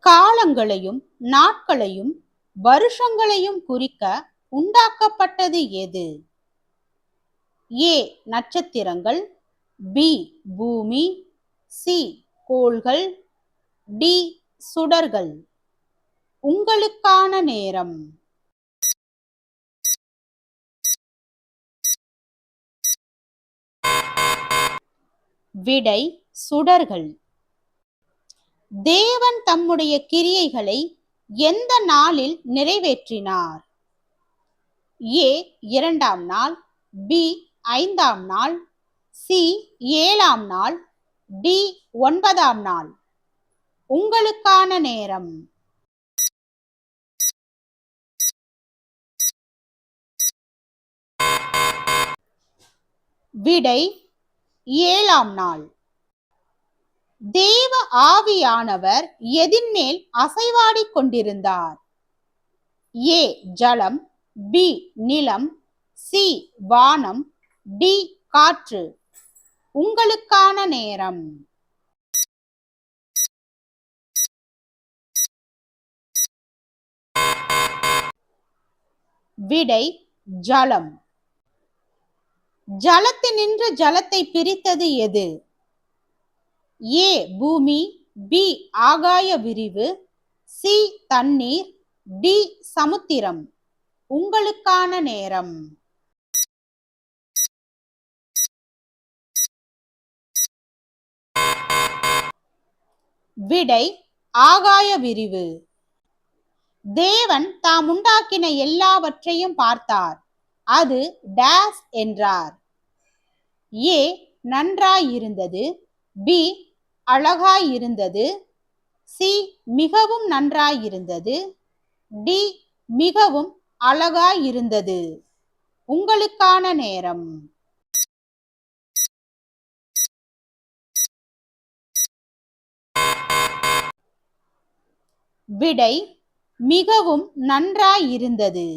காலங்களையும் நாட்களையும் வருஷங்களையும் குறிக்க உண்டாக்கப்பட்டது எது? ஏ நட்சத்திரங்கள், பி பூமி, சி கோள்கள், டி சுடர்கள். உங்களுக்கான நேரம். விடை சுடர்கள். தேவன் தம்முடைய கிரியைகளை எந்த நாளில் நிறைவேற்றினார்? ஏ 2ஆம் நாள், பி 5ஆம் நாள், சி 7ஆம் நாள், டி 9ஆம் நாள். உங்களுக்கான நேரம். விடை 7ஆம் நாள். தேவ ஆவியானவர் எதின் மேல் அசைவாடிக் கொண்டிருந்தார்? ஏ ஜலம், பி நிலம், சி வானம், டி காற்று. உங்களுக்கான நேரம். விடை ஜலம். ஜலத்தினின்று ஜலத்தை பிரித்தது எது? ஏ பூமி, பி ஆகாய விரிவு, சி தண்ணீர், டி சமுத்திரம். உங்களுக்கான நேரம். விடை ஆகாய விரிவு. தேவன் தாம் உண்டாக்கின எல்லாவற்றையும் பார்த்தார். அது டேஸ் என்றார். ஏ நன்றாயிருந்தது, பி அழகாயிருந்தது, சி மிகவும் நன்றாயிருந்தது, டி மிகவும் அழகாயிருந்தது. உங்களுக்கான நேரம். விடை மிகவும் நன்றாயிருந்தது.